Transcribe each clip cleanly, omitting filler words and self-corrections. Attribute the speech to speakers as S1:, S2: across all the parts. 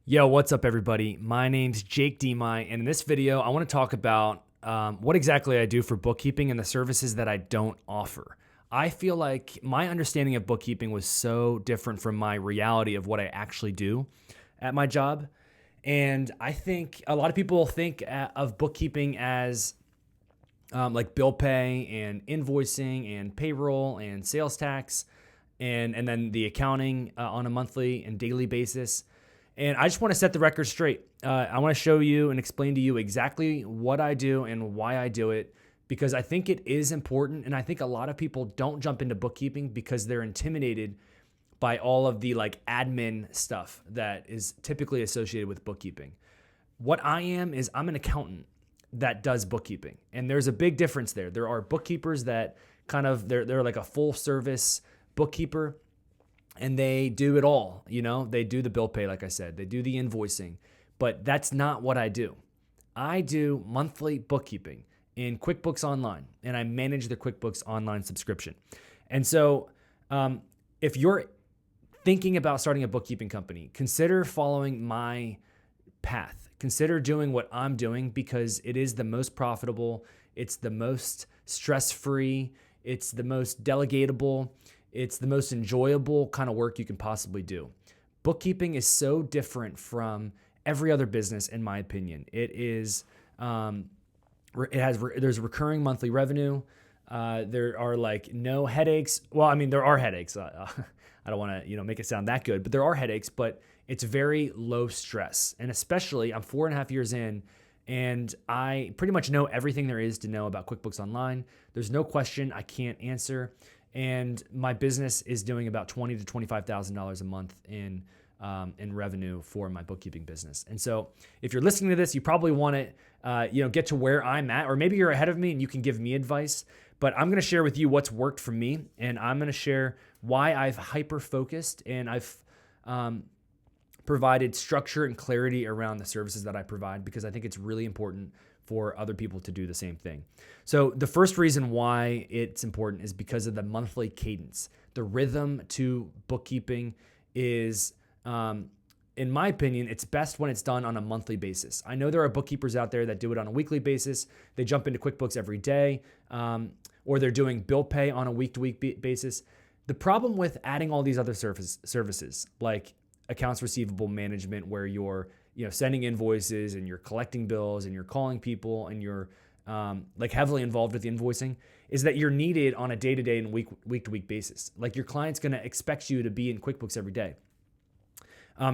S1: Yo, what's up, everybody? My name's Jake Demai, and in this video, I want to talk about what exactly I do for bookkeeping and the services that I don't offer. I feel like my understanding of bookkeeping was so different from my reality of what I actually do at my job. And I think a lot of people think of bookkeeping as like bill pay and invoicing and payroll and sales tax and then the accounting on a monthly and daily basis. And I just want to set the record straight. I want to show you and explain to you exactly what I do and why I do it, because I think it is important. And I think a lot of people don't jump into bookkeeping because they're intimidated by all of the like admin stuff that is typically associated with bookkeeping. What I am is I'm an accountant that does bookkeeping. And there's a big difference there. There are bookkeepers that they're like a full service bookkeeper, and they do it all. They do the bill pay, like I said, they do the invoicing, but that's not what I do. I do monthly bookkeeping in QuickBooks Online, and I manage the QuickBooks Online subscription. And so if you're thinking about starting a bookkeeping company, consider following my path. Consider doing what I'm doing because it is the most profitable, it's the most stress-free, it's the most delegatable, it's the most enjoyable kind of work you can possibly do. Bookkeeping is so different from every other business, in my opinion. There's recurring monthly revenue. There are like no headaches. Well, I mean, there are headaches. I don't want to, make it sound that good, but there are headaches, but it's very low stress. And especially I'm 4.5 years in, and I pretty much know everything there is to know about QuickBooks Online. There's no question I can't answer. And my business is doing about $20,000 to $25,000 a month in revenue for my bookkeeping business. And so if you're listening to this, you probably want to get to where I'm at, or maybe you're ahead of me and you can give me advice. But I'm going to share with you what's worked for me, and I'm going to share why I've hyper-focused and I've provided structure and clarity around the services that I provide, because I think it's really important for other people to do the same thing. So the first reason why it's important is because of the monthly cadence. The rhythm to bookkeeping is, in my opinion, it's best when it's done on a monthly basis. I know there are bookkeepers out there that do it on a weekly basis. They jump into QuickBooks every day, or they're doing bill pay on a week-to-week basis. The problem with adding all these other services, like accounts receivable management, where you're sending invoices and you're collecting bills and you're calling people and you're like heavily involved with the invoicing, is that you're needed on a day-to-day and week-to-week basis. Like your client's going to expect you to be in QuickBooks every day.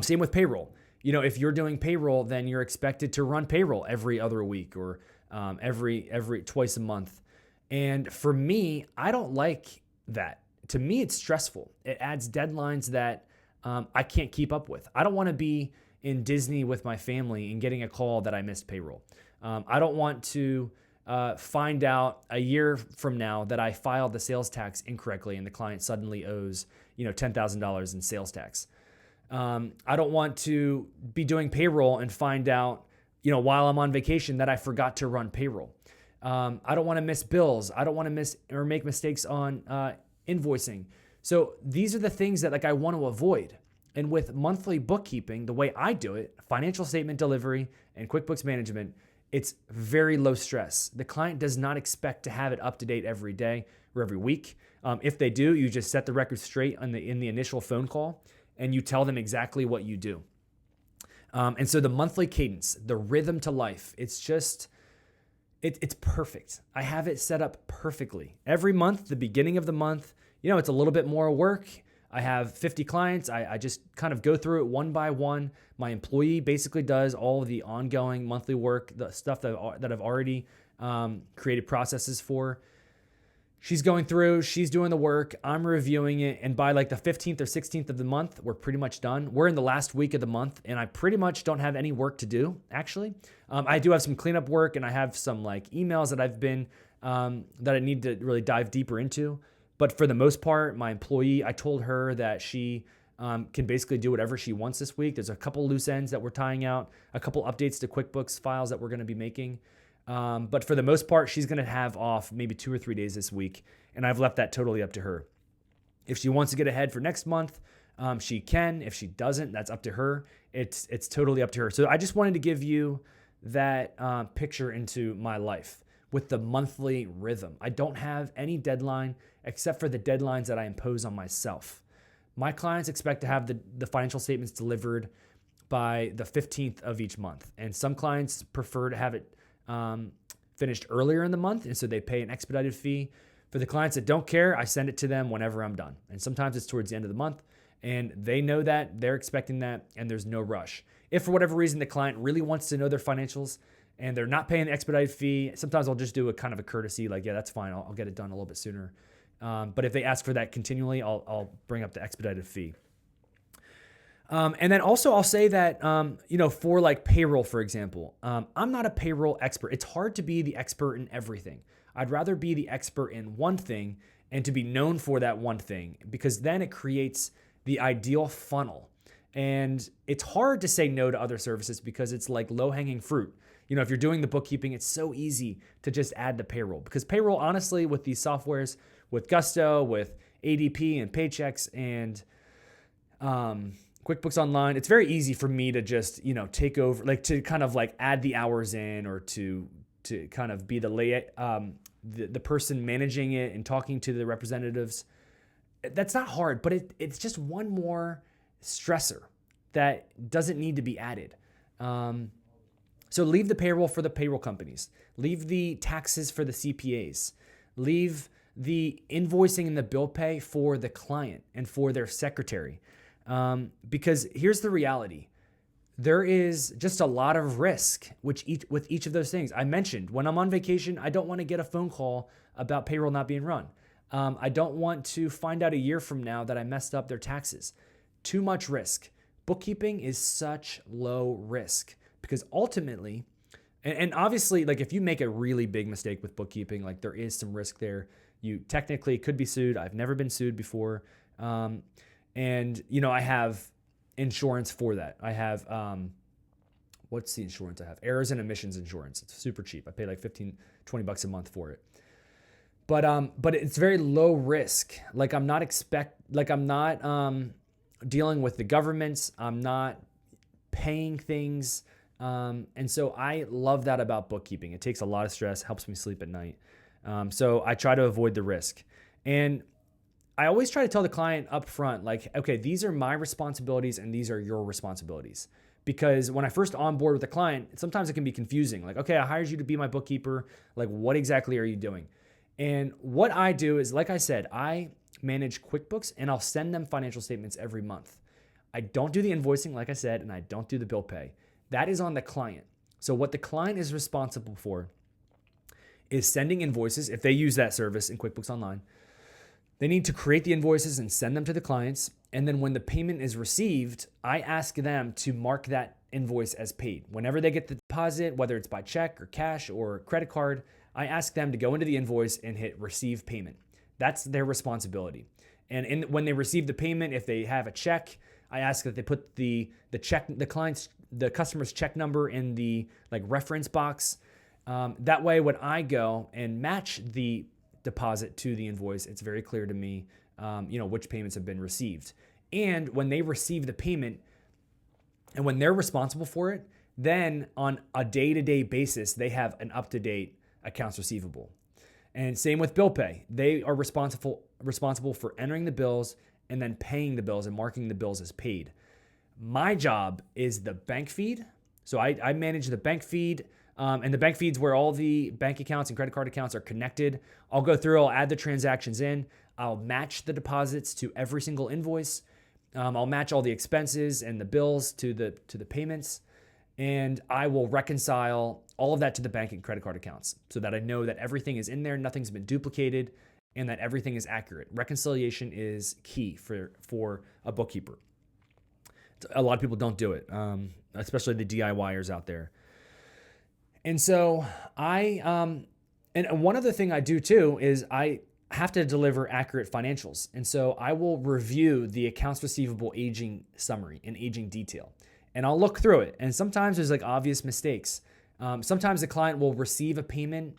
S1: Same with payroll. If you're doing payroll, then you're expected to run payroll every other week or every twice a month. And for me, I don't like that. To me, it's stressful. It adds deadlines that I can't keep up with. I don't want to be in Disney with my family and getting a call that I missed payroll. I don't want to find out a year from now that I filed the sales tax incorrectly and the client suddenly owes $10,000 in sales tax. I don't want to be doing payroll and find out while I'm on vacation that I forgot to run payroll. I don't want to miss bills. I don't want to miss or make mistakes on invoicing. So these are the things that I want to avoid. And with monthly bookkeeping, the way I do it, financial statement delivery and QuickBooks management, it's very low stress. The client does not expect to have it up to date every day or every week. If they do, you just set the record straight in the initial phone call and you tell them exactly what you do. And so the monthly cadence, the rhythm to life, it's perfect. I have it set up perfectly. Every month, the beginning of the month, it's a little bit more work. I have 50 clients. I just kind of go through it one by one. My employee basically does all of the ongoing monthly work, the stuff that I've already created processes for. She's going through, she's doing the work, I'm reviewing it, and by like the 15th or 16th of the month, we're pretty much done. We're in the last week of the month, and I pretty much don't have any work to do, actually. I do have some cleanup work, and I have some like emails that that I need to really dive deeper into. But for the most part, my employee, I told her that she can basically do whatever she wants this week. There's a couple loose ends that we're tying out, a couple updates to QuickBooks files that we're going to be making. But for the most part, she's going to have off maybe 2 or 3 days this week, and I've left that totally up to her. If she wants to get ahead for next month, she can. If she doesn't, that's up to her. It's totally up to her. So I just wanted to give you that picture into my life with the monthly rhythm. I don't have any deadline except for the deadlines that I impose on myself. My clients expect to have the financial statements delivered by the 15th of each month. And some clients prefer to have it finished earlier in the month, and so they pay an expedited fee. For the clients that don't care, I send it to them whenever I'm done. And sometimes it's towards the end of the month, and they know that, they're expecting that, and there's no rush. If for whatever reason the client really wants to know their financials and they're not paying the expedited fee, sometimes I'll just do a kind of a courtesy, like, yeah, that's fine, I'll get it done a little bit sooner. But if they ask for that continually, I'll bring up the expedited fee. And then also I'll say that, for like payroll, for example, I'm not a payroll expert. It's hard to be the expert in everything. I'd rather be the expert in one thing and to be known for that one thing, because then it creates the ideal funnel. And it's hard to say no to other services because it's like low-hanging fruit. If you're doing the bookkeeping, it's so easy to just add the payroll, because payroll, honestly, with these softwares, with Gusto, with ADP and Paychecks and QuickBooks Online, it's very easy for me to just, take over, like to kind of like add the hours in, or to kind of be the person managing it and talking to the representatives. That's not hard, but it's just one more stressor that doesn't need to be added. So leave the payroll for the payroll companies. Leave the taxes for the CPAs. Leave the invoicing and the bill pay for the client and for their secretary. Because here's the reality. There is just a lot of risk with each of those things. I mentioned when I'm on vacation, I don't want to get a phone call about payroll not being run. I don't want to find out a year from now that I messed up their taxes. Too much risk. Bookkeeping is such low risk because ultimately, and obviously, like if you make a really big mistake with bookkeeping, like there is some risk there. You technically could be sued. I've never been sued before. And, I have insurance for that. I have, what's the insurance I have? Errors and omissions insurance. It's super cheap. I pay like $15, $20 a month for it. But it's very low risk. Like I'm not dealing with the governments. I'm not paying things. And so I love that about bookkeeping. It takes a lot of stress, helps me sleep at night. So I try to avoid the risk. And I always try to tell the client up front, like, okay, these are my responsibilities and these are your responsibilities. Because when I first onboard with a client, sometimes it can be confusing. Like, okay, I hired you to be my bookkeeper. Like, what exactly are you doing? And what I do is, like I said, I manage QuickBooks and I'll send them financial statements every month. I don't do the invoicing, like I said, and I don't do the bill pay. That is on the client. So what the client is responsible for is sending invoices. If they use that service in QuickBooks Online, they need to create the invoices and send them to the clients. And then when the payment is received, I ask them to mark that invoice as paid. Whenever they get the deposit, whether it's by check or cash or credit card, I ask them to go into the invoice and hit receive payment. That's their responsibility. And when they receive the payment, if they have a check, I ask that they put the customer's check number in the reference box. That way, when I go and match the deposit to the invoice, it's very clear to me, which payments have been received. And when they receive the payment and when they're responsible for it, then on a day-to-day basis, they have an up-to-date accounts receivable. And same with bill pay. They are responsible for entering the bills and then paying the bills and marking the bills as paid. My job is the bank feed. So I manage the bank feed. And the bank feed's where all the bank accounts and credit card accounts are connected. I'll go through, I'll add the transactions in. I'll match the deposits to every single invoice. I'll match all the expenses and the bills to the payments. And I will reconcile all of that to the bank and credit card accounts so that I know that everything is in there, nothing's been duplicated, and that everything is accurate. Reconciliation is key for a bookkeeper. A lot of people don't do it, especially the DIYers out there. And so and one other thing I do too is I have to deliver accurate financials. And so I will review the accounts receivable aging summary in aging detail. And I'll look through it. And sometimes there's obvious mistakes. Sometimes the client will receive a payment,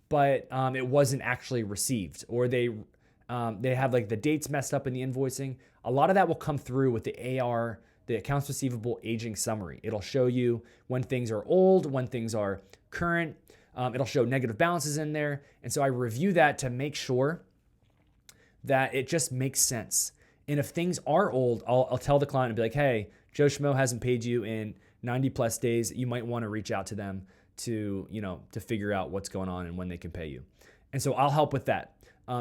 S1: but it wasn't actually received, or they They have like the dates messed up in the invoicing. A lot of that will come through with the AR, the accounts receivable aging summary. It'll show you when things are old, when things are current. It'll show negative balances in there. And so I review that to make sure that it just makes sense. And if things are old, I'll tell the client and be like, hey, Joe Schmo hasn't paid you in 90 plus days. You might want to reach out to them to figure out what's going on and when they can pay you. And so I'll help with that.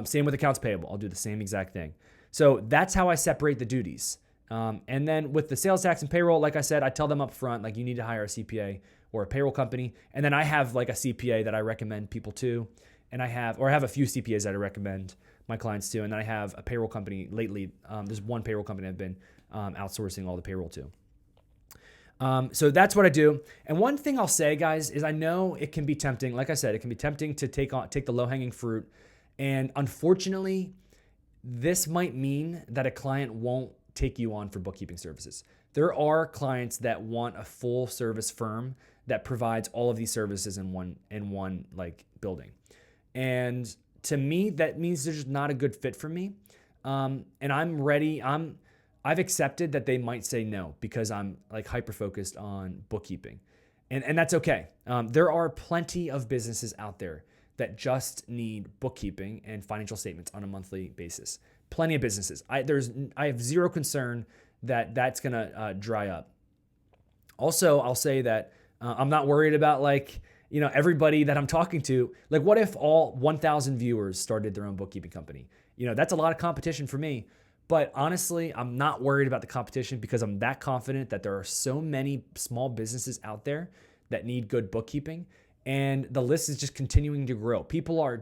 S1: Same with accounts payable. I'll do the same exact thing. So that's how I separate the duties. And then with the sales tax and payroll, like I said, I tell them up front, like you need to hire a CPA or a payroll company. And then I have like a CPA that I recommend people to. And I have a few CPAs that I recommend my clients to. And then I have a payroll company lately. There's one payroll company I've been outsourcing all the payroll to. So that's what I do. And one thing I'll say, guys, is I know it can be tempting. Like I said, it can be tempting to take the low-hanging fruit. And unfortunately, this might mean that a client won't take you on for bookkeeping services. There are clients that want a full service firm that provides all of these services in one like building. And to me, that means they're just not a good fit for me. And I'm ready. I've accepted that they might say no because I'm like hyper-focused on bookkeeping. And that's okay. There are plenty of businesses out there that just need bookkeeping and financial statements on a monthly basis. Plenty of businesses. I have zero concern that that's gonna dry up. Also, I'll say that I'm not worried about everybody that I'm talking to. Like, what if all 1,000 viewers started their own bookkeeping company? That's a lot of competition for me. But honestly, I'm not worried about the competition because I'm that confident that there are so many small businesses out there that need good bookkeeping. And the list is just continuing to grow. People are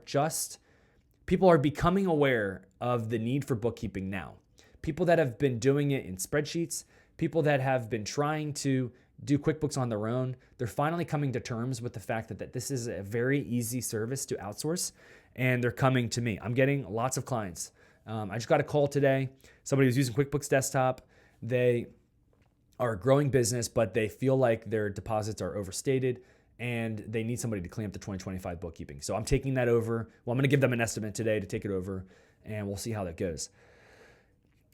S1: becoming aware of the need for bookkeeping now. People that have been doing it in spreadsheets, people that have been trying to do QuickBooks on their own, they're finally coming to terms with the fact that this is a very easy service to outsource, and they're coming to me. I'm getting lots of clients. I just got a call today. Somebody was using QuickBooks Desktop. They are a growing business, but they feel like their deposits are overstated and they need somebody to clean up the 2025 bookkeeping. So I'm taking that over. Well, I'm going to give them an estimate today to take it over, and we'll see how that goes.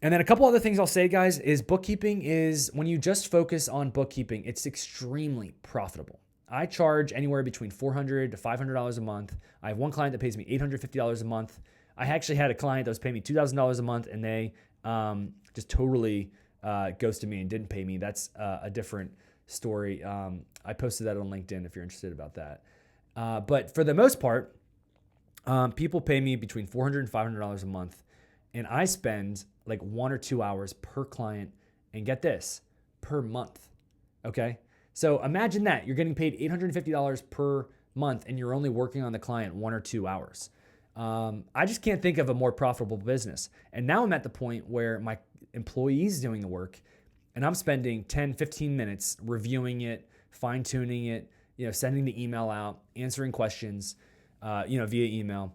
S1: And then a couple other things I'll say, guys, is bookkeeping is when you just focus on bookkeeping, it's extremely profitable. I charge anywhere between $400 to $500 a month. I have one client that pays me $850 a month. I actually had a client that was paying me $2,000 a month, and they just totally ghosted me and didn't pay me. That's a different story. I posted that on LinkedIn if you're interested about that. But for the most part, people pay me between $400 and $500 a month, and I spend like 1 or 2 hours per client, and get this, per month. Okay? So imagine that. You're getting paid $850 per month, and you're only working on the client 1 or 2 hours. I just can't think of a more profitable business. And now I'm at the point where my employee's doing the work, and I'm spending 10, 15 minutes reviewing it, fine-tuning it, sending the email out, answering questions, via email.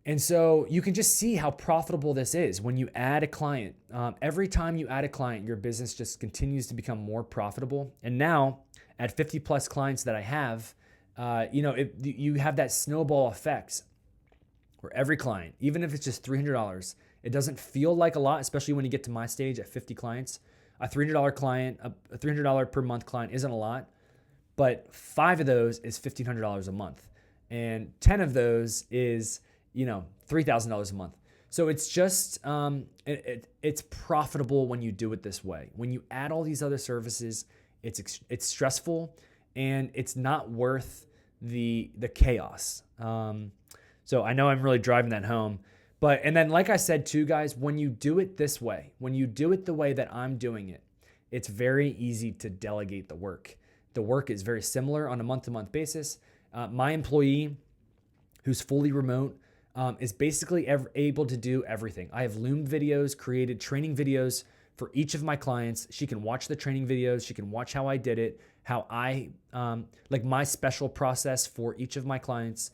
S1: And so you can just see how profitable this is when you add a client. Every time you add a client, your business just continues to become more profitable. And now at 50 plus clients that I have, you have that snowball effect where every client, even if it's just $300, it doesn't feel like a lot, especially when you get to my stage at 50 clients. A $300 client, a $300 per month client isn't a lot, but 5 of those is $1,500 a month. And 10 of those is, $3,000 a month. So it's just, it's profitable when you do it this way. When you add all these other services, it's stressful and it's not worth the chaos. So I know I'm really driving that home. And then like I said too, guys, when you do it this way, when you do it the way that I'm doing it, it's very easy to delegate the work. The work is very similar on a month-to-month basis. My employee, who's fully remote, is basically able to do everything. I have Loom videos, created training videos for each of my clients. She can watch the training videos. She can watch how I did it, how I, like my special process for each of my clients.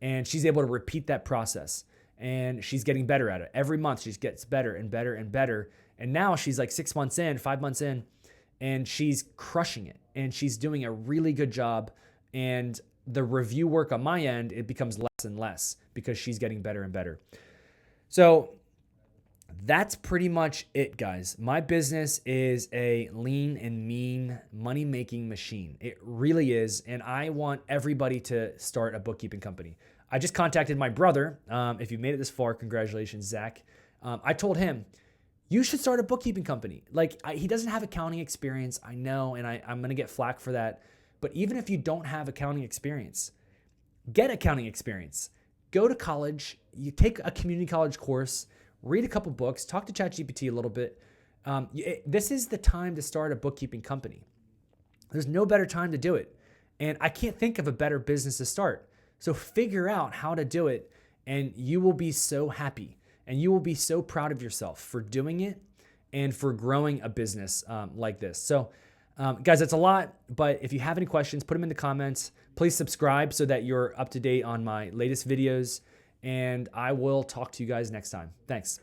S1: And she's able to repeat that process. And she's getting better at it. Every month, she gets better and better and better. And now she's like 6 months in, 5 months in, and she's crushing it. And she's doing a really good job. And the review work on my end, it becomes less and less because she's getting better and better. So that's pretty much it, guys. My business is a lean and mean money-making machine. It really is. And I want everybody to start a bookkeeping company. I just contacted my brother. If you made it this far, congratulations, Zach. I told him, you should start a bookkeeping company. He doesn't have accounting experience, I know, and I'm going to get flack for that. But even if you don't have accounting experience, get accounting experience. Go to college, you take a community college course, read a couple books, talk to ChatGPT a little bit. This is the time to start a bookkeeping company. There's no better time to do it. And I can't think of a better business to start. So figure out how to do it, and you will be so happy. And you will be so proud of yourself for doing it and for growing a business like this. So guys, that's a lot, but if you have any questions, put them in the comments. Please subscribe so that you're up to date on my latest videos, and I will talk to you guys next time. Thanks.